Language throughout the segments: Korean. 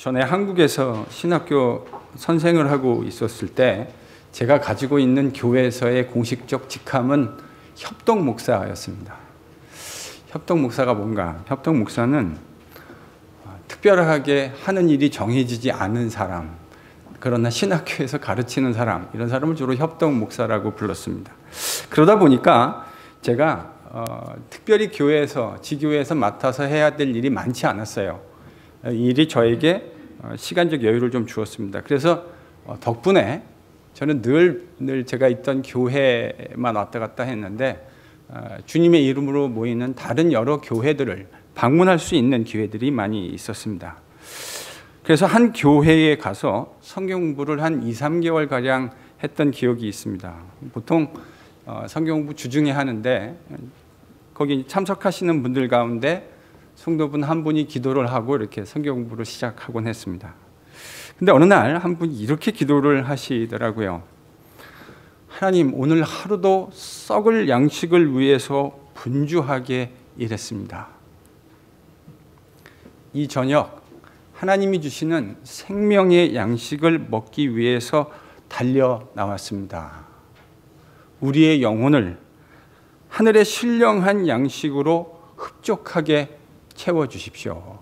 전에 한국에서 신학교 선생을 하고 있었을 때 제가 가지고 있는 교회에서의 공식적 직함은 협동 목사였습니다. 협동 목사가 뭔가? 협동 목사는 특별하게 하는 일이 정해지지 않은 사람, 그러나 신학교에서 가르치는 사람, 이런 사람을 주로 협동 목사라고 불렀습니다. 그러다 보니까 제가 특별히 교회에서, 지교회에서 맡아서 해야 될 일이 많지 않았어요. 이 일이 저에게 시간적 여유를 좀 주었습니다. 그래서 덕분에 저는 늘 제가 있던 교회만 왔다 갔다 했는데 주님의 이름으로 모이는 다른 여러 교회들을 방문할 수 있는 기회들이 많이 있었습니다. 그래서 한 교회에 가서 성경 공부를 한 2-3개월가량 했던 기억이 있습니다. 보통 성경 공부 주중에 하는데 거기 참석하시는 분들 가운데 성도분 한 분이 기도를 하고 이렇게 성경 공부를 시작하곤 했습니다. 근데 어느 날 한 분이 이렇게 기도를 하시더라고요. 하나님, 오늘 하루도 썩을 양식을 위해서 분주하게 일했습니다. 이 저녁 하나님이 주시는 생명의 양식을 먹기 위해서 달려 나왔습니다. 우리의 영혼을 하늘의 신령한 양식으로 흡족하게 채워주십시오.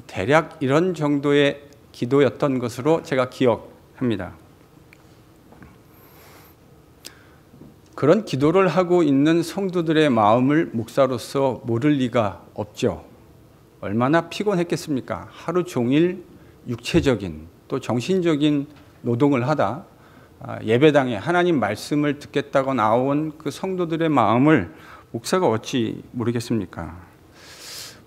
대략 이런 정도의 기도였던 것으로 제가 기억합니다. 그런 기도를 하고 있는 성도들의 마음을 목사로서 모를 리가 없죠. 얼마나 피곤했겠습니까? 하루 종일 육체적인 또 정신적인 노동을 하다 예배당에 하나님 말씀을 듣겠다고 나온 그 성도들의 마음을 목사가 어찌 모르겠습니까?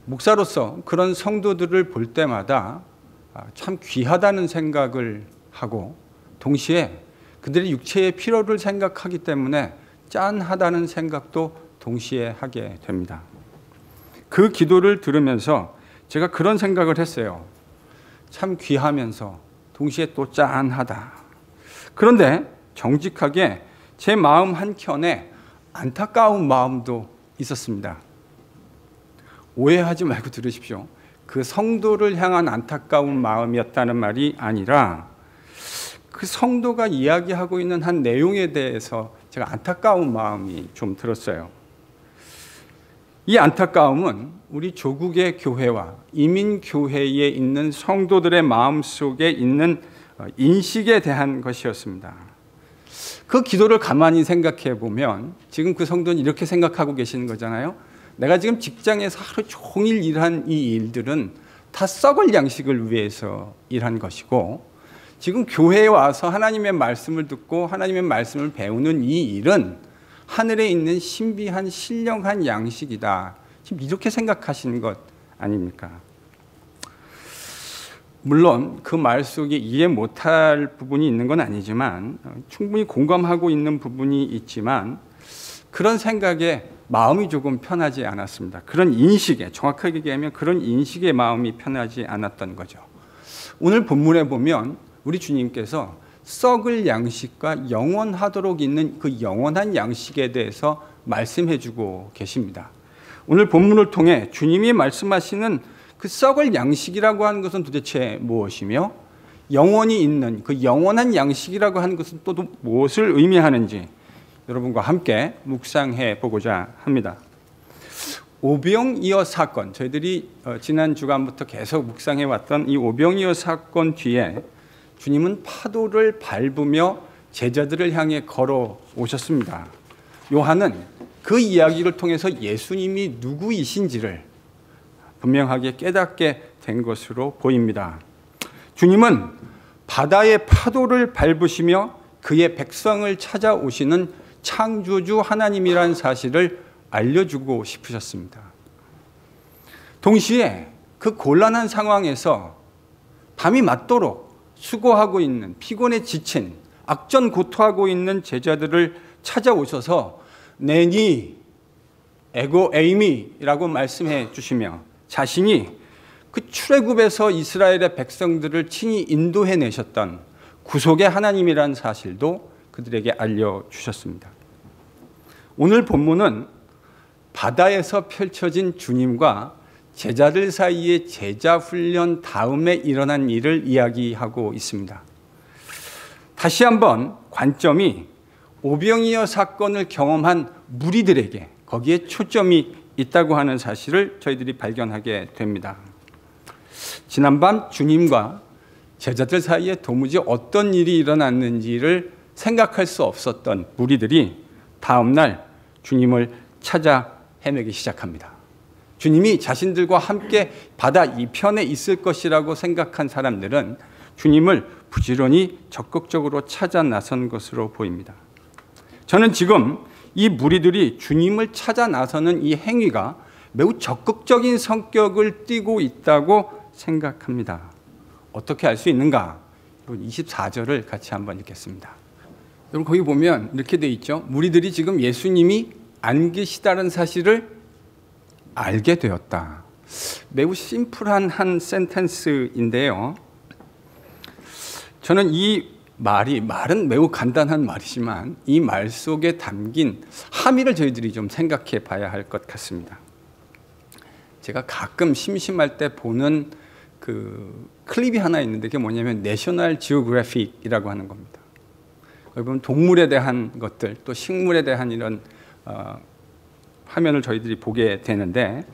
목사로서 그런 성도들을 볼 때마다 참 귀하다는 생각을 하고 동시에 그들의 육체의 필요를 생각하기 때문에 짠하다는 생각도 동시에 하게 됩니다. 그 기도를 들으면서 제가 그런 생각을 했어요. 참 귀하면서 동시에 또 짠하다. 그런데 정직하게 제 마음 한켠에 안타까운 마음도 있었습니다. 오해하지 말고 들으십시오. 그 성도를 향한 안타까운 마음이었다는 말이 아니라 그 성도가 이야기하고 있는 한 내용에 대해서 제가 안타까운 마음이 좀 들었어요. 이 안타까움은 우리 조국의 교회와 이민교회에 있는 성도들의 마음속에 있는 인식에 대한 것이었습니다. 그 기도를 가만히 생각해 보면 지금 그 성도는 이렇게 생각하고 계시는 거잖아요. 내가 지금 직장에서 하루 종일 일한 이 일들은 다 썩을 양식을 위해서 일한 것이고 지금 교회에 와서 하나님의 말씀을 듣고 하나님의 말씀을 배우는 이 일은 하늘에 있는 신비한 신령한 양식이다. 지금 이렇게 생각하시는 것 아닙니까? 물론 그 말 속에 이해 못할 부분이 있는 건 아니지만 충분히 공감하고 있는 부분이 있지만 그런 생각에 마음이 조금 편하지 않았습니다. 그런 인식에, 정확하게 얘기하면 그런 인식에 마음이 편하지 않았던 거죠. 오늘 본문에 보면 우리 주님께서 썩을 양식과 영원하도록 있는 그 영원한 양식에 대해서 말씀해 주고 계십니다. 오늘 본문을 통해 주님이 말씀하시는 그 썩을 양식이라고 하는 것은 도대체 무엇이며 영원히 있는 그 영원한 양식이라고 하는 것은 또 무엇을 의미하는지 여러분과 함께 묵상해 보고자 합니다. 오병이어 사건, 저희들이 지난 주간부터 계속 묵상해 왔던 이 오병이어 사건 뒤에 주님은 파도를 밟으며 제자들을 향해 걸어 오셨습니다. 요한은 그 이야기를 통해서 예수님이 누구이신지를 분명하게 깨닫게 된 것으로 보입니다. 주님은 바다의 파도를 밟으시며 그의 백성을 찾아오시는 창조주 하나님이라는 사실을 알려주고 싶으셨습니다. 동시에 그 곤란한 상황에서 밤이 맞도록 수고하고 있는 피곤에 지친 악전고토하고 있는 제자들을 찾아오셔서 네니 에고 에이미라고 말씀해 주시며 자신이 그 출애굽에서 이스라엘의 백성들을 친히 인도해 내셨던 구속의 하나님이라는 사실도 그들에게 알려주셨습니다. 오늘 본문은 바다에서 펼쳐진 주님과 제자들 사이에 제자 훈련 다음에 일어난 일을 이야기하고 있습니다. 다시 한번 관점이 오병이어 사건을 경험한 무리들에게 거기에 초점이 있다고 하는 사실을 저희들이 발견하게 됩니다. 지난밤 주님과 제자들 사이에 도무지 어떤 일이 일어났는지를 생각할 수 없었던 무리들이 다음날 주님을 찾아 헤매기 시작합니다. 주님이 자신들과 함께 바다 이편에 있을 것이라고 생각한 사람들은 주님을 부지런히 적극적으로 찾아 나선 것으로 보입니다. 저는 지금 이 무리들이 주님을 찾아 나서는 이 행위가 매우 적극적인 성격을 띠고 있다고 생각합니다. 어떻게 알 수 있는가? 24절을 같이 한번 읽겠습니다. 여러분 거기 보면 이렇게 돼 있죠. 무리들이 지금 예수님이 안 계시다는 사실을 알게 되었다. 매우 심플한 한 센텐스인데요. 저는 이 말은 매우 간단한 말이지만 이 말 속에 담긴 함의를 저희들이 좀 생각해 봐야 할 것 같습니다. 제가 가끔 심심할 때 보는 그 클립이 하나 있는데 그게 뭐냐면 내셔널 지오그래픽이라고 하는 겁니다. 거기 보면 동물에 대한 것들 또 식물에 대한 이런 화면을 저희들이 보게 되는데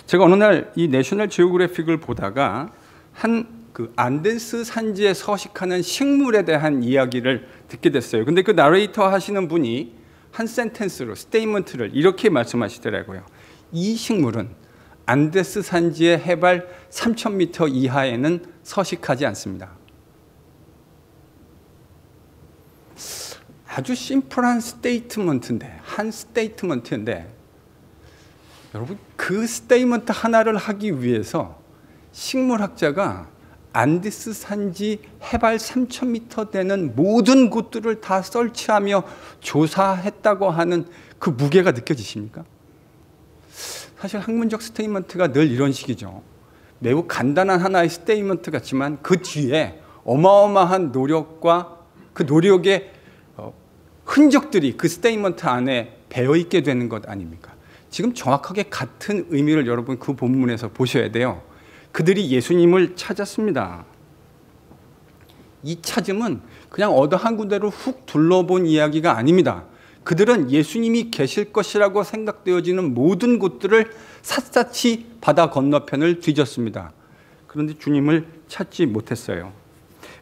제가 어느 날 이 내셔널 지오그래픽을 보다가 한 그 안데스 산지에 서식하는 식물에 대한 이야기를 듣게 됐어요. 근데 그 나레이터 하시는 분이 한 센텐스로 스테이먼트를 이렇게 말씀하시더라고요. 이 식물은 안데스 산지의 해발 3,000m 이하에는 서식하지 않습니다. 아주 심플한 스테이트먼트인데 여러분 그 스테이트먼트 하나를 하기 위해서 식물학자가 안데스 산지 해발 3,000m 되는 모든 곳들을 다 설치하며 조사했다고 하는 그 무게가 느껴지십니까? 사실 학문적 스테이트먼트가 늘 이런 식이죠. 매우 간단한 하나의 스테이트먼트 같지만 그 뒤에 어마어마한 노력과 그 노력의 흔적들이 그 스테이트먼트 안에 배어있게 되는 것 아닙니까? 지금 정확하게 같은 의미를 여러분 그 본문에서 보셔야 돼요. 그들이 예수님을 찾았습니다. 이 찾음은 그냥 어느 한 군데로 훅 둘러본 이야기가 아닙니다. 그들은 예수님이 계실 것이라고 생각되어지는 모든 곳들을 샅샅이 바다 건너편을 뒤졌습니다. 그런데 주님을 찾지 못했어요.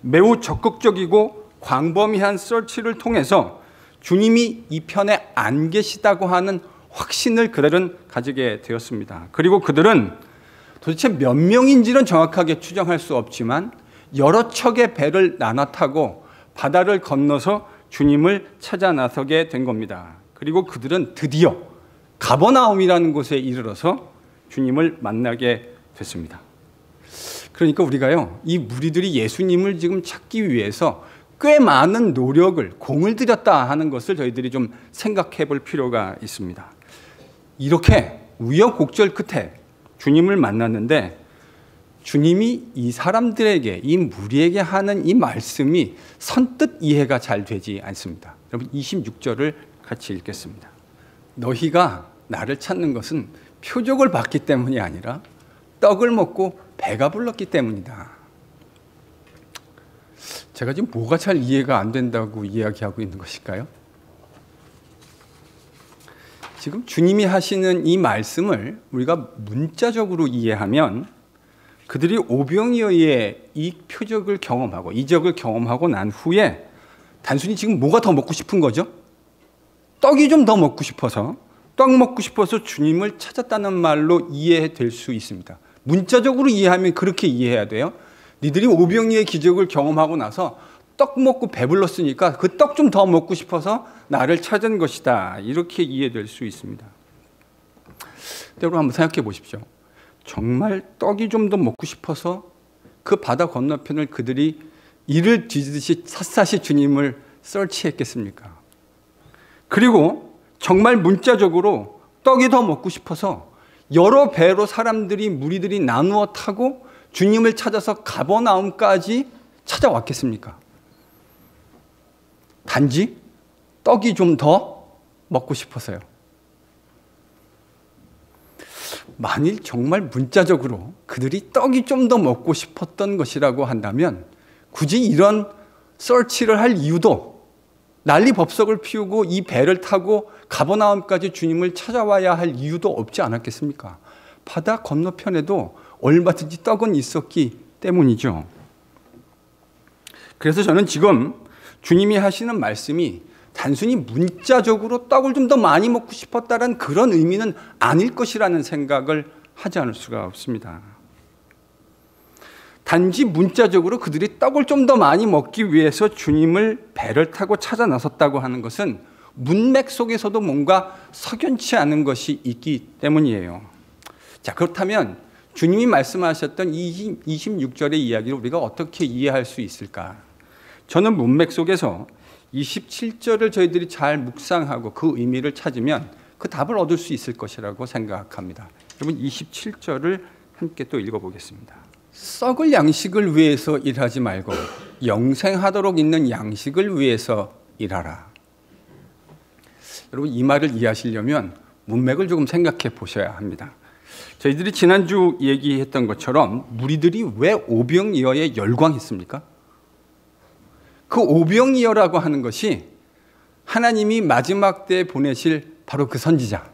매우 적극적이고 광범위한 서치를 통해서 주님이 이 편에 안 계시다고 하는 확신을 그들은 가지게 되었습니다. 그리고 그들은 도대체 몇 명인지는 정확하게 추정할 수 없지만 여러 척의 배를 나눠 타고 바다를 건너서 주님을 찾아 나서게 된 겁니다. 그리고 그들은 드디어 가버나움이라는 곳에 이르러서 주님을 만나게 됐습니다. 그러니까 우리가요, 이 무리들이 예수님을 지금 찾기 위해서 꽤 많은 노력을, 공을 들였다 하는 것을 저희들이 좀 생각해 볼 필요가 있습니다. 이렇게 우여곡절 끝에 주님을 만났는데 주님이 이 사람들에게, 이 무리에게 하는 이 말씀이 선뜻 이해가 잘 되지 않습니다. 여러분 26절을 같이 읽겠습니다. 너희가 나를 찾는 것은 표적을 봤기 때문이 아니라 떡을 먹고 배가 불렀기 때문이다. 제가 지금 뭐가 잘 이해가 안 된다고 이야기하고 있는 것일까요? 지금 주님이 하시는 이 말씀을 우리가 문자적으로 이해하면 그들이 오병이어의 이 표적을 경험하고 이적을 경험하고 난 후에 단순히 지금 뭐가 더 먹고 싶은 거죠? 떡이 좀 더 먹고 싶어서, 떡 먹고 싶어서 주님을 찾았다는 말로 이해될 수 있습니다. 문자적으로 이해하면 그렇게 이해해야 돼요. 니들이 오병이어의 기적을 경험하고 나서 떡 먹고 배불렀으니까 그 떡 좀 더 먹고 싶어서 나를 찾은 것이다. 이렇게 이해될 수 있습니다. 여러분 한번 생각해 보십시오. 정말 떡이 좀 더 먹고 싶어서 그 바다 건너편을 그들이 이를 뒤지듯이 샅샅이 주님을 서치했겠습니까? 그리고 정말 문자적으로 떡이 더 먹고 싶어서 여러 배로 사람들이, 무리들이 나누어 타고 주님을 찾아서 가버나움까지 찾아왔겠습니까? 단지 떡이 좀 더 먹고 싶어서요. 만일 정말 문자적으로 그들이 떡이 좀 더 먹고 싶었던 것이라고 한다면 굳이 이런 서치를 할 이유도, 난리법석을 피우고 이 배를 타고 가버나움까지 주님을 찾아와야 할 이유도 없지 않았겠습니까? 바다 건너편에도 얼마든지 떡은 있었기 때문이죠. 그래서 저는 지금 주님이 하시는 말씀이 단순히 문자적으로 떡을 좀 더 많이 먹고 싶었다는 그런 의미는 아닐 것이라는 생각을 하지 않을 수가 없습니다. 단지 문자적으로 그들이 떡을 좀 더 많이 먹기 위해서 주님을 배를 타고 찾아 나섰다고 하는 것은 문맥 속에서도 뭔가 석연치 않은 것이 있기 때문이에요. 자, 그렇다면 주님이 말씀하셨던 26절의 이야기를 우리가 어떻게 이해할 수 있을까? 저는 문맥 속에서 27절을 저희들이 잘 묵상하고 그 의미를 찾으면 그 답을 얻을 수 있을 것이라고 생각합니다. 여러분 27절을 함께 또 읽어보겠습니다. 썩을 양식을 위해서 일하지 말고 영생하도록 있는 양식을 위해서 일하라. 여러분 이 말을 이해하시려면 문맥을 조금 생각해 보셔야 합니다. 저희들이 지난주 얘기했던 것처럼 무리들이 왜 오병이어에 열광했습니까? 그 오병이어라고 하는 것이 하나님이 마지막 때에 보내실 바로 그 선지자,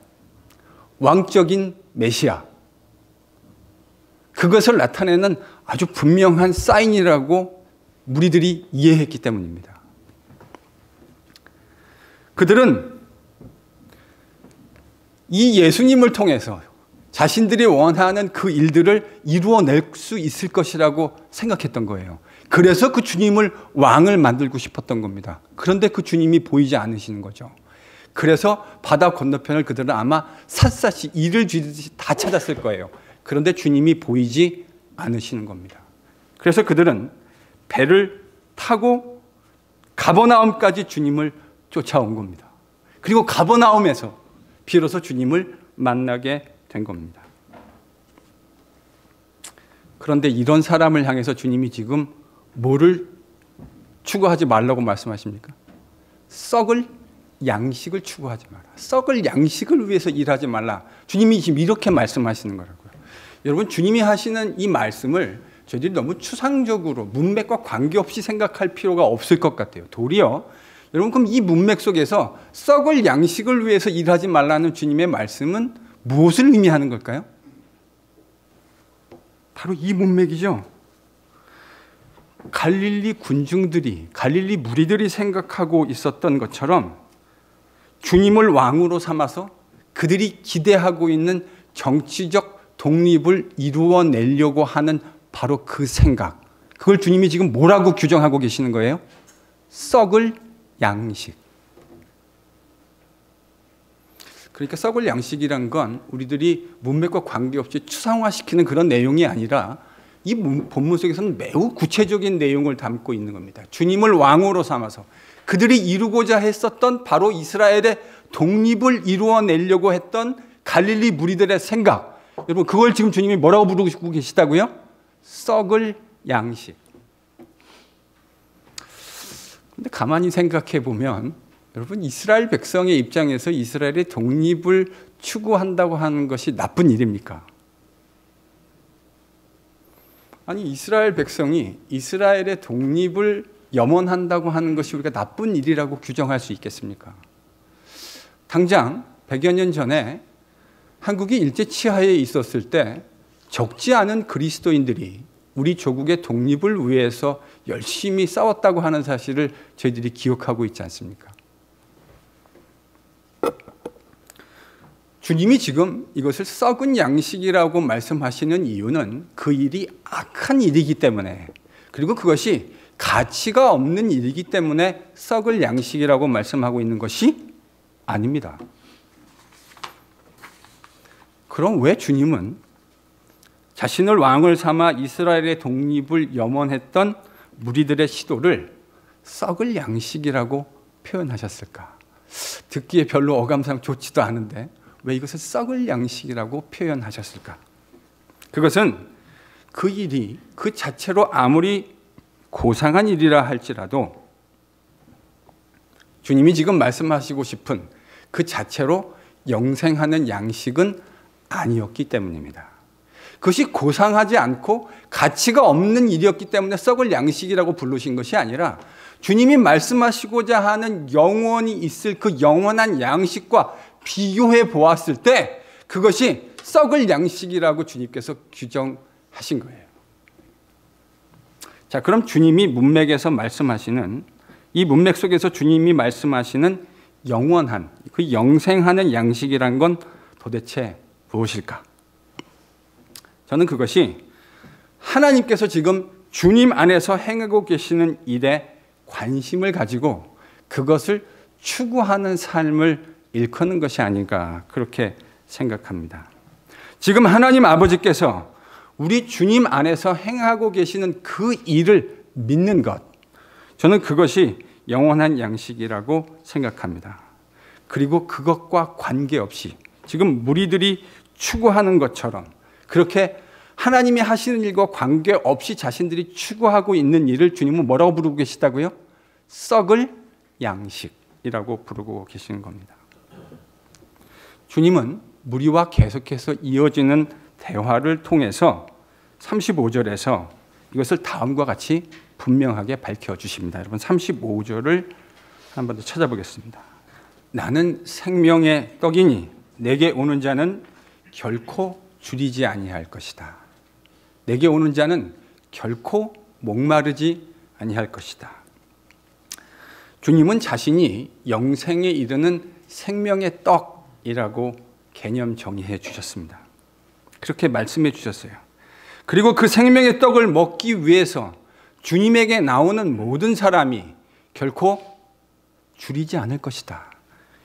왕적인 메시아, 그것을 나타내는 아주 분명한 사인이라고 무리들이 이해했기 때문입니다. 그들은 이 예수님을 통해서 자신들이 원하는 그 일들을 이루어낼 수 있을 것이라고 생각했던 거예요. 그래서 그 주님을 왕을 만들고 싶었던 겁니다. 그런데 그 주님이 보이지 않으시는 거죠. 그래서 바다 건너편을 그들은 아마 샅샅이 이를 쥐듯이 다 찾았을 거예요. 그런데 주님이 보이지 않으시는 겁니다. 그래서 그들은 배를 타고 가버나움까지 주님을 쫓아온 겁니다. 그리고 가버나움에서 비로소 주님을 만나게 된 겁니다. 그런데 이런 사람을 향해서 주님이 지금 뭐를 추구하지 말라고 말씀하십니까? 썩을 양식을 추구하지 마라. 썩을 양식을 위해서 일하지 말라. 주님이 지금 이렇게 말씀하시는 거라고요. 여러분 주님이 하시는 이 말씀을 저희들이 너무 추상적으로 문맥과 관계없이 생각할 필요가 없을 것 같아요. 도리어 여러분 그럼 이 문맥 속에서 썩을 양식을 위해서 일하지 말라는 주님의 말씀은 무엇을 의미하는 걸까요? 바로 이 문맥이죠. 갈릴리 군중들이, 갈릴리 무리들이 생각하고 있었던 것처럼 주님을 왕으로 삼아서 그들이 기대하고 있는 정치적 독립을 이루어내려고 하는 바로 그 생각, 그걸 주님이 지금 뭐라고 규정하고 계시는 거예요? 썩을 양식. 그러니까 썩을 양식이란 건 우리들이 문맥과 관계없이 추상화시키는 그런 내용이 아니라 이 본문 속에서는 매우 구체적인 내용을 담고 있는 겁니다. 주님을 왕으로 삼아서 그들이 이루고자 했었던 바로 이스라엘의 독립을 이루어내려고 했던 갈릴리 무리들의 생각, 여러분 그걸 지금 주님이 뭐라고 부르고 계시다고요? 썩을 양식. 근데 가만히 생각해 보면 여러분 이스라엘 백성의 입장에서 이스라엘의 독립을 추구한다고 하는 것이 나쁜 일입니까? 아니 이스라엘 백성이 이스라엘의 독립을 염원한다고 하는 것이 우리가 나쁜 일이라고 규정할 수 있겠습니까? 당장 100여 년 전에 한국이 일제 치하에 있었을 때 적지 않은 그리스도인들이 우리 조국의 독립을 위해서 열심히 싸웠다고 하는 사실을 저희들이 기억하고 있지 않습니까? 주님이 지금 이것을 썩은 양식이라고 말씀하시는 이유는 그 일이 악한 일이기 때문에, 그리고 그것이 가치가 없는 일이기 때문에 썩을 양식이라고 말씀하고 있는 것이 아닙니다. 그럼 왜 주님은 자신을 왕을 삼아 이스라엘의 독립을 염원했던 무리들의 시도를 썩을 양식이라고 표현하셨을까? 듣기에 별로 어감상 좋지도 않은데 왜 이것을 썩을 양식이라고 표현하셨을까? 그것은 그 일이 그 자체로 아무리 고상한 일이라 할지라도 주님이 지금 말씀하시고 싶은 그 자체로 영생하는 양식은 아니었기 때문입니다. 그것이 고상하지 않고 가치가 없는 일이었기 때문에 썩을 양식이라고 부르신 것이 아니라 주님이 말씀하시고자 하는 영원히 있을 그 영원한 양식과 비교해 보았을 때 그것이 썩을 양식이라고 주님께서 규정하신 거예요. 자, 그럼 주님이 문맥에서 말씀하시는, 이 문맥 속에서 주님이 말씀하시는 영원한, 그 영생하는 양식이란 건 도대체 무엇일까? 저는 그것이 하나님께서 지금 주님 안에서 행하고 계시는 일에 관심을 가지고 그것을 추구하는 삶을 일컫는 것이 아닌가, 그렇게 생각합니다. 지금 하나님 아버지께서 우리 주님 안에서 행하고 계시는 그 일을 믿는 것, 저는 그것이 영원한 양식이라고 생각합니다. 그리고 그것과 관계없이 지금 무리들이 추구하는 것처럼 그렇게 하나님이 하시는 일과 관계없이 자신들이 추구하고 있는 일을 주님은 뭐라고 부르고 계시다고요? 썩을 양식이라고 부르고 계시는 겁니다. 주님은 무리와 계속해서 이어지는 대화를 통해서 35절에서 이것을 다음과 같이 분명하게 밝혀주십니다. 여러분 35절을 한 번 더 찾아보겠습니다. 나는 생명의 떡이니 내게 오는 자는 결코 줄이지 아니할 것이다. 내게 오는 자는 결코 목마르지 아니할 것이다. 주님은 자신이 영생에 이르는 생명의 떡이라고 개념 정의해 주셨습니다. 그렇게 말씀해 주셨어요. 그리고 그 생명의 떡을 먹기 위해서 주님에게 나오는 모든 사람이 결코 줄이지 않을 것이다.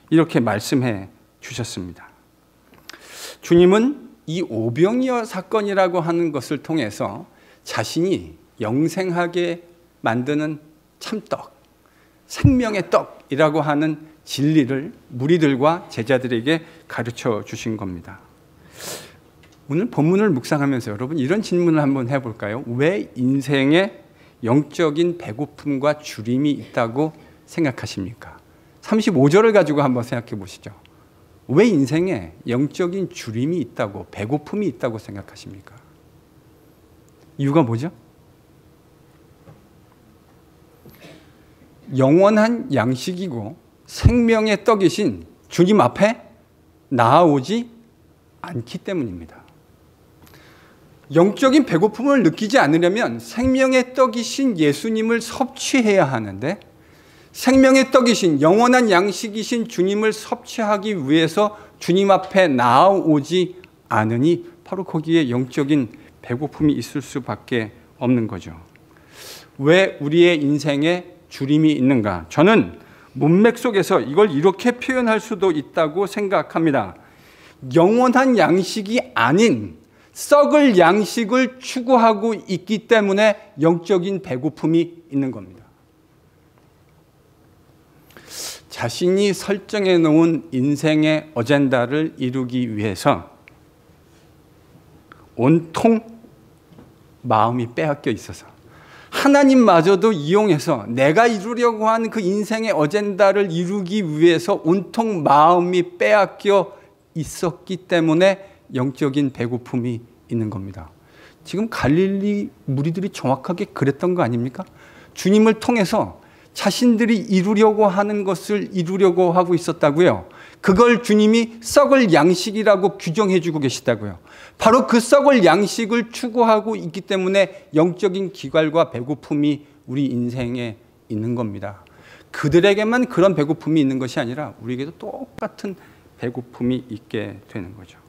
이렇게 말씀해 주셨습니다. 주님은 이 오병이어 사건이라고 하는 것을 통해서 자신이 영생하게 만드는 참떡, 생명의 떡이라고 하는 진리를 무리들과 제자들에게 가르쳐 주신 겁니다. 오늘 본문을 묵상하면서 여러분 이런 질문을 한번 해볼까요? 왜 인생에 영적인 배고픔과 주림이 있다고 생각하십니까? 35절을 가지고 한번 생각해 보시죠. 왜 인생에 영적인 주림이 있다고, 배고픔이 있다고 생각하십니까? 이유가 뭐죠? 영원한 양식이고 생명의 떡이신 주님 앞에 나아오지 않기 때문입니다. 영적인 배고픔을 느끼지 않으려면 생명의 떡이신 예수님을 섭취해야 하는데, 생명의 떡이신 영원한 양식이신 주님을 섭취하기 위해서 주님 앞에 나아오지 않으니 바로 거기에 영적인 배고픔이 있을 수밖에 없는 거죠. 왜 우리의 인생에 주림이 있는가? 저는 문맥 속에서 이걸 이렇게 표현할 수도 있다고 생각합니다. 영원한 양식이 아닌 썩을 양식을 추구하고 있기 때문에 영적인 배고픔이 있는 겁니다. 자신이 설정해 놓은 인생의 어젠다를 이루기 위해서 온통 마음이 빼앗겨 있어서 하나님마저도 이용해서 내가 이루려고 하는 그 인생의 어젠다를 이루기 위해서 온통 마음이 빼앗겨 있었기 때문에 영적인 배고픔이 있는 겁니다. 지금 갈릴리 무리들이 정확하게 그랬던 거 아닙니까? 주님을 통해서 자신들이 이루려고 하는 것을 이루려고 하고 있었다고요. 그걸 주님이 썩을 양식이라고 규정해 주고 계시다고요. 바로 그 썩을 양식을 추구하고 있기 때문에 영적인 기갈과 배고픔이 우리 인생에 있는 겁니다. 그들에게만 그런 배고픔이 있는 것이 아니라 우리에게도 똑같은 배고픔이 있게 되는 거죠.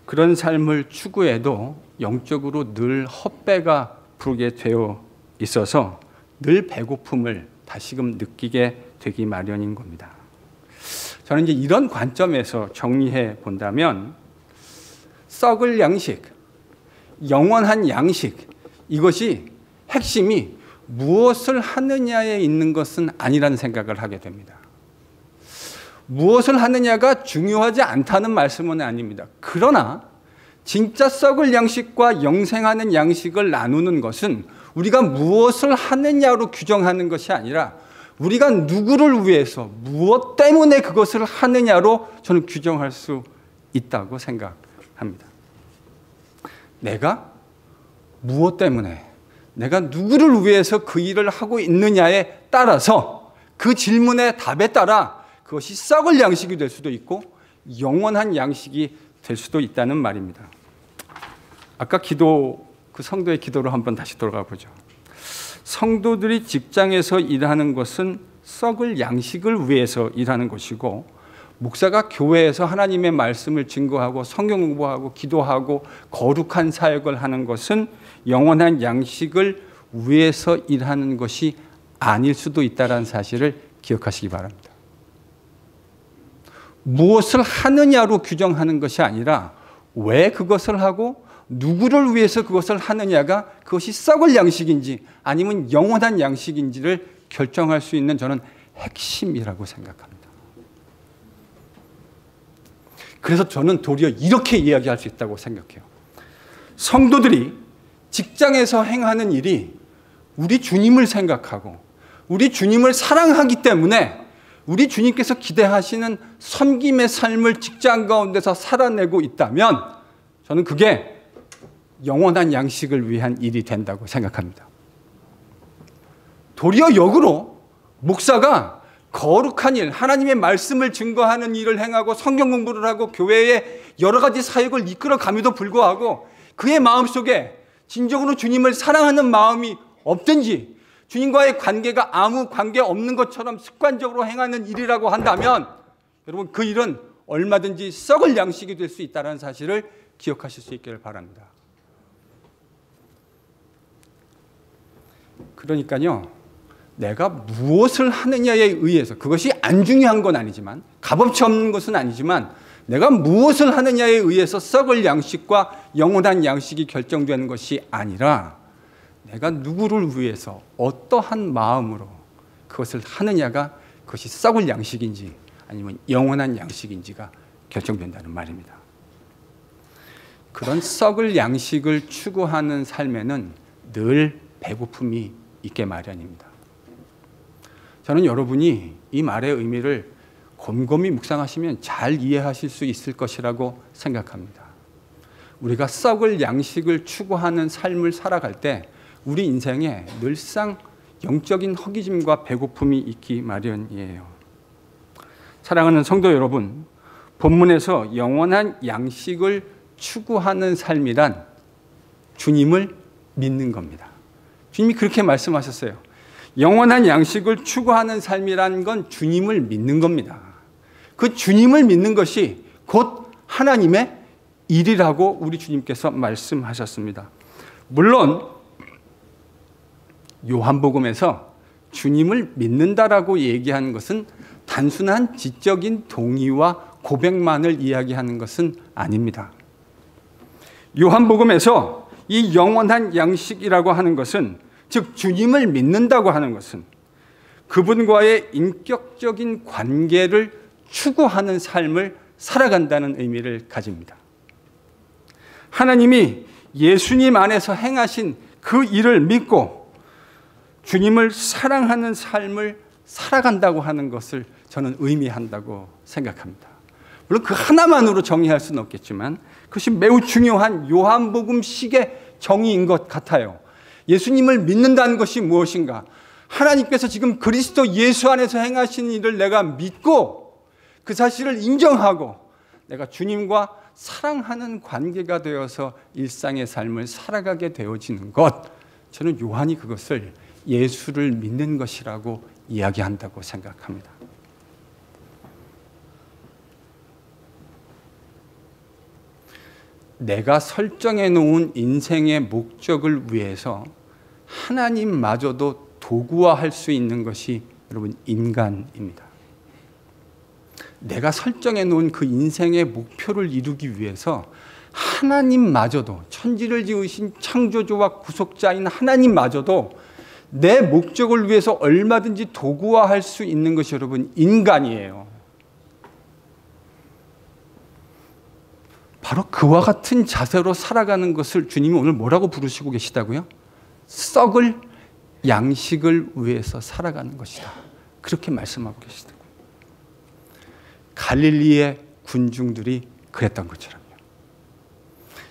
그런 삶을 추구해도 영적으로 늘 헛배가 부르게 되어 있어서 늘 배고픔을 다시금 느끼게 되기 마련인 겁니다. 저는 이제 이런 관점에서 정리해 본다면 썩을 양식, 영원한 양식, 이것이 핵심이 무엇을 하느냐에 있는 것은 아니라는 생각을 하게 됩니다. 무엇을 하느냐가 중요하지 않다는 말씀은 아닙니다. 그러나 진짜 썩을 양식과 영생하는 양식을 나누는 것은 우리가 무엇을 하느냐로 규정하는 것이 아니라 우리가 누구를 위해서 무엇 때문에 그것을 하느냐로 저는 규정할 수 있다고 생각합니다. 내가 무엇 때문에, 내가 누구를 위해서 그 일을 하고 있느냐에 따라서 그 질문의 답에 따라 그것이 썩을 양식이 될 수도 있고 영원한 양식이 될 수도 있다는 말입니다. 아까 그 성도의 기도로 한번 다시 돌아가 보죠. 성도들이 직장에서 일하는 것은 썩을 양식을 위해서 일하는 것이고, 목사가 교회에서 하나님의 말씀을 증거하고 성경 공부하고 기도하고 거룩한 사역을 하는 것은 영원한 양식을 위해서 일하는 것이 아닐 수도 있다는 사실을 기억하시기 바랍니다. 무엇을 하느냐로 규정하는 것이 아니라 왜 그것을 하고 누구를 위해서 그것을 하느냐가 그것이 썩을 양식인지 아니면 영원한 양식인지를 결정할 수 있는 저는 핵심이라고 생각합니다. 그래서 저는 도리어 이렇게 이야기할 수 있다고 생각해요. 성도들이 직장에서 행하는 일이 우리 주님을 생각하고 우리 주님을 사랑하기 때문에 우리 주님께서 기대하시는 섬김의 삶을 직장 가운데서 살아내고 있다면 저는 그게 영원한 양식을 위한 일이 된다고 생각합니다. 도리어 역으로 목사가 거룩한 일, 하나님의 말씀을 증거하는 일을 행하고 성경 공부를 하고 교회의 여러 가지 사역을 이끌어감에도 불구하고 그의 마음속에 진정으로 주님을 사랑하는 마음이 없든지 주님과의 관계가 아무 관계 없는 것처럼 습관적으로 행하는 일이라고 한다면 여러분 그 일은 얼마든지 썩을 양식이 될 수 있다는 사실을 기억하실 수 있기를 바랍니다. 그러니까요, 내가 무엇을 하느냐에 의해서, 그것이 안 중요한 건 아니지만, 값어치 없는 것은 아니지만, 내가 무엇을 하느냐에 의해서 썩을 양식과 영원한 양식이 결정되는 것이 아니라 내가 누구를 위해서 어떠한 마음으로 그것을 하느냐가 그것이 썩을 양식인지 아니면 영원한 양식인지가 결정된다는 말입니다. 그런 썩을 양식을 추구하는 삶에는 늘 배고픔이 있게 마련입니다. 저는 여러분이 이 말의 의미를 곰곰이 묵상하시면 잘 이해하실 수 있을 것이라고 생각합니다. 우리가 썩을 양식을 추구하는 삶을 살아갈 때 우리 인생에 늘상 영적인 허기짐과 배고픔이 있기 마련이에요. 사랑하는 성도 여러분, 본문에서 영원한 양식을 추구하는 삶이란 주님을 믿는 겁니다. 주님이 그렇게 말씀하셨어요. 영원한 양식을 추구하는 삶이란 건 주님을 믿는 겁니다. 그 주님을 믿는 것이 곧 하나님의 일이라고 우리 주님께서 말씀하셨습니다. 물론 요한복음에서 주님을 믿는다라고 얘기하는 것은 단순한 지적인 동의와 고백만을 이야기하는 것은 아닙니다. 요한복음에서 이 영원한 양식이라고 하는 것은, 즉 주님을 믿는다고 하는 것은 그분과의 인격적인 관계를 추구하는 삶을 살아간다는 의미를 가집니다. 하나님이 예수님 안에서 행하신 그 일을 믿고 주님을 사랑하는 삶을 살아간다고 하는 것을 저는 의미한다고 생각합니다. 물론 그 하나만으로 정의할 수는 없겠지만 그것이 매우 중요한 요한복음식의 정의인 것 같아요. 예수님을 믿는다는 것이 무엇인가? 하나님께서 지금 그리스도 예수 안에서 행하신 일을 내가 믿고 그 사실을 인정하고 내가 주님과 사랑하는 관계가 되어서 일상의 삶을 살아가게 되어지는 것, 저는 요한이 그것을 예수를 믿는 것이라고 이야기한다고 생각합니다. 내가 설정해 놓은 인생의 목적을 위해서 하나님마저도 도구화할 수 있는 것이 여러분 인간입니다. 내가 설정해 놓은 그 인생의 목표를 이루기 위해서 하나님마저도, 천지를 지으신 창조주와 구속자인 하나님마저도 내 목적을 위해서 얼마든지 도구화할 수 있는 것이 여러분 인간이에요. 바로 그와 같은 자세로 살아가는 것을 주님이 오늘 뭐라고 부르시고 계시다고요? 썩을 양식을 위해서 살아가는 것이다 그렇게 말씀하고 계시더라고요. 갈릴리의 군중들이 그랬던 것처럼요.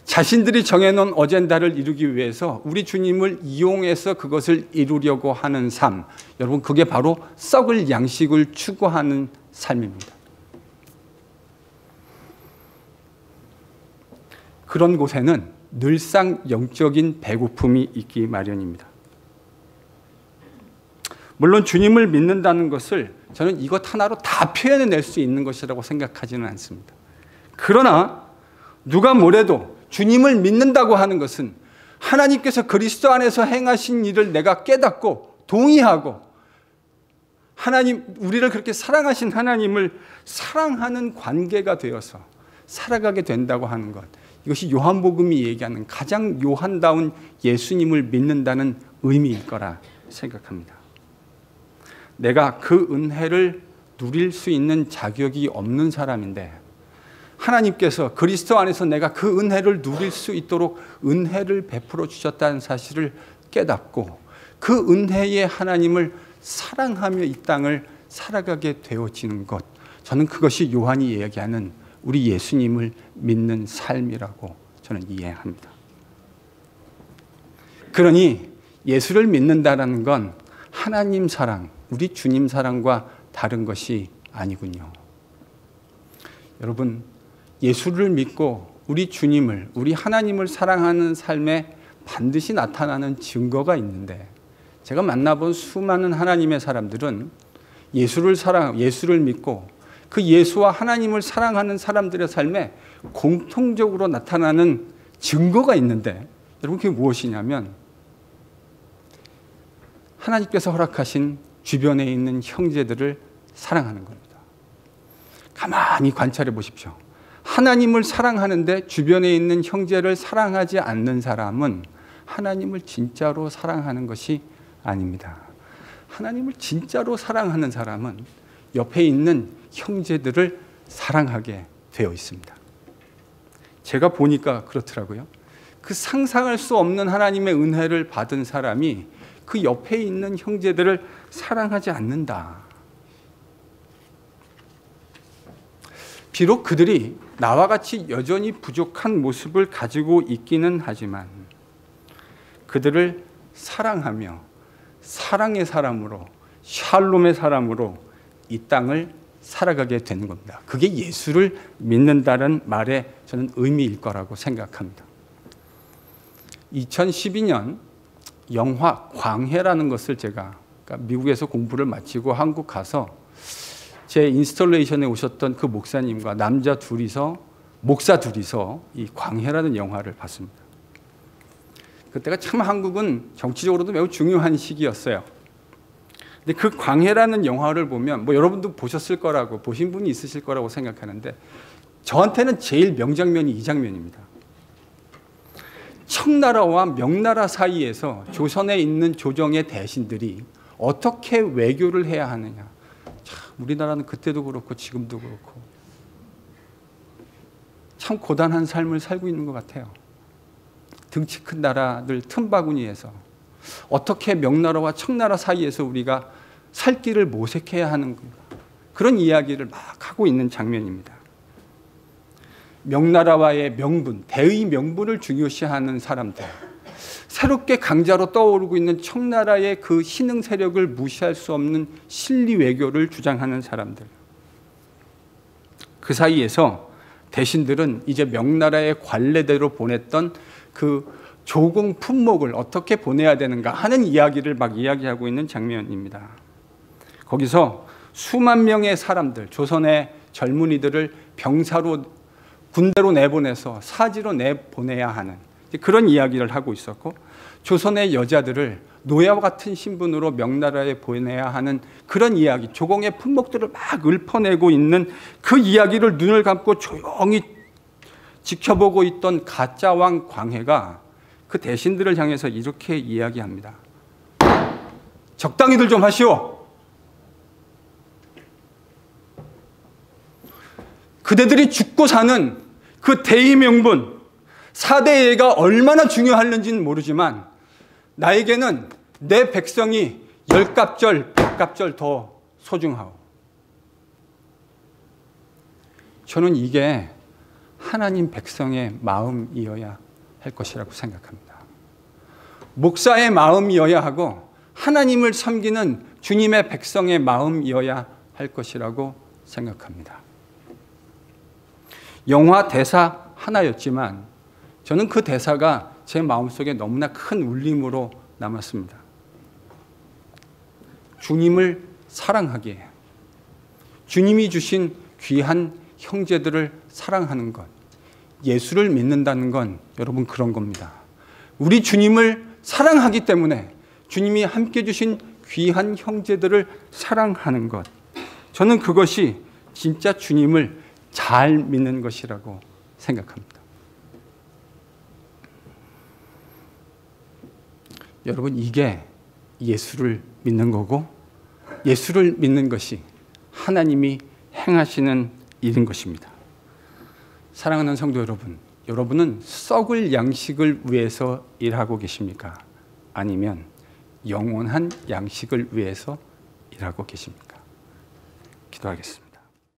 자신들이 정해놓은 어젠다를 이루기 위해서 우리 주님을 이용해서 그것을 이루려고 하는 삶, 여러분 그게 바로 썩을 양식을 추구하는 삶입니다. 그런 곳에는 늘상 영적인 배고픔이 있기 마련입니다. 물론 주님을 믿는다는 것을 저는 이것 하나로 다 표현해낼 수 있는 것이라고 생각하지는 않습니다. 그러나 누가 뭐래도 주님을 믿는다고 하는 것은 하나님께서 그리스도 안에서 행하신 일을 내가 깨닫고 동의하고 하나님, 우리를 그렇게 사랑하신 하나님을 사랑하는 관계가 되어서 살아가게 된다고 하는 것, 이것이 요한복음이 얘기하는 가장 요한다운 예수님을 믿는다는 의미일 거라 생각합니다. 내가 그 은혜를 누릴 수 있는 자격이 없는 사람인데 하나님께서 그리스도 안에서 내가 그 은혜를 누릴 수 있도록 은혜를 베풀어 주셨다는 사실을 깨닫고 그 은혜의 하나님을 사랑하며 이 땅을 살아가게 되어지는 것, 저는 그것이 요한이 이야기하는 우리 예수님을 믿는 삶이라고 저는 이해합니다. 그러니 예수를 믿는다는 건 하나님 사랑, 우리 주님 사랑과 다른 것이 아니군요. 여러분, 예수를 믿고 우리 주님을, 우리 하나님을 사랑하는 삶에 반드시 나타나는 증거가 있는데, 제가 만나본 수많은 하나님의 사람들은 예수를 믿고 그 예수와 하나님을 사랑하는 사람들의 삶에 공통적으로 나타나는 증거가 있는데, 여러분 그게 무엇이냐면 하나님께서 허락하신 주변에 있는 형제들을 사랑하는 겁니다. 가만히 관찰해 보십시오. 하나님을 사랑하는데 주변에 있는 형제를 사랑하지 않는 사람은 하나님을 진짜로 사랑하는 것이 아닙니다. 하나님을 진짜로 사랑하는 사람은 옆에 있는 형제들을 사랑하게 되어 있습니다. 제가 보니까 그렇더라고요. 그 상상할 수 없는 하나님의 은혜를 받은 사람이 그 옆에 있는 형제들을 사랑하지 않는다. 비록 그들이 나와 같이 여전히 부족한 모습을 가지고 있기는 하지만 그들을 사랑하며 사랑의 사람으로, 샬롬의 사람으로 이 땅을 살아가게 되는 겁니다. 그게 예수를 믿는다는 말의 저는 의미일 거라고 생각합니다. 2012년 영화 광해라는 것을 제가 미국에서 공부를 마치고 한국 가서 제 인스톨레이션에 오셨던 그 목사님과 목사 둘이서 이 광해라는 영화를 봤습니다. 그때가 참 한국은 정치적으로도 매우 중요한 시기였어요. 근데 그 광해라는 영화를 보면 여러분도 보셨을 거라고, 보신 분이 있으실 거라고 생각하는데 저한테는 제일 명장면이 이 장면입니다. 청나라와 명나라 사이에서 조선에 있는 조정의 대신들이 어떻게 외교를 해야 하느냐. 참 우리나라는 그때도 그렇고 지금도 그렇고 참 고단한 삶을 살고 있는 것 같아요. 등치 큰 나라들 틈바구니에서 어떻게 명나라와 청나라 사이에서 우리가 살 길을 모색해야 하는 건가, 그런 이야기를 막 하고 있는 장면입니다. 명나라와의 명분, 대의 명분을 중요시하는 사람들, 새롭게 강자로 떠오르고 있는 청나라의 그 신흥 세력을 무시할 수 없는 실리 외교를 주장하는 사람들, 그 사이에서 대신들은 이제 명나라의 관례대로 보냈던 그 조공 품목을 어떻게 보내야 되는가 하는 이야기를 막 이야기하고 있는 장면입니다. 거기서 수만 명의 사람들, 조선의 젊은이들을 병사로 군대로 내보내서 사지로 내보내야 하는 그런 이야기를 하고 있었고, 조선의 여자들을 노예와 같은 신분으로 명나라에 보내야 하는 그런 이야기, 조공의 품목들을 막 읊어내고 있는 그 이야기를 눈을 감고 조용히 지켜보고 있던 가짜 왕 광해가 그 대신들을 향해서 이렇게 이야기합니다. 적당히들 좀 하시오. 그대들이 죽고 사는 그 대의 명분, 사대예가 얼마나 중요할는지는 모르지만 나에게는 내 백성이 10갑절, 100갑절 더 소중하오. 저는 이게 하나님 백성의 마음이어야 할 것이라고 생각합니다. 목사의 마음이어야 하고 하나님을 섬기는 주님의 백성의 마음이어야 할 것이라고 생각합니다. 영화 대사 하나였지만 저는 그 대사가 제 마음속에 너무나 큰 울림으로 남았습니다. 주님을 사랑하기에, 주님이 주신 귀한 형제들을 사랑하는 것, 예수를 믿는다는 건 여러분 그런 겁니다. 우리 주님을 사랑하기 때문에 주님이 함께 주신 귀한 형제들을 사랑하는 것, 저는 그것이 진짜 주님을 잘 믿는 것이라고 생각합니다. 여러분, 이게 예수를 믿는 거고, 예수를 믿는 것이 하나님이 행하시는 일인 것입니다. 사랑하는 성도 여러분, 여러분은 썩을 양식을 위해서 일하고 계십니까? 아니면 영원한 양식을 위해서 일하고 계십니까? 기도하겠습니다.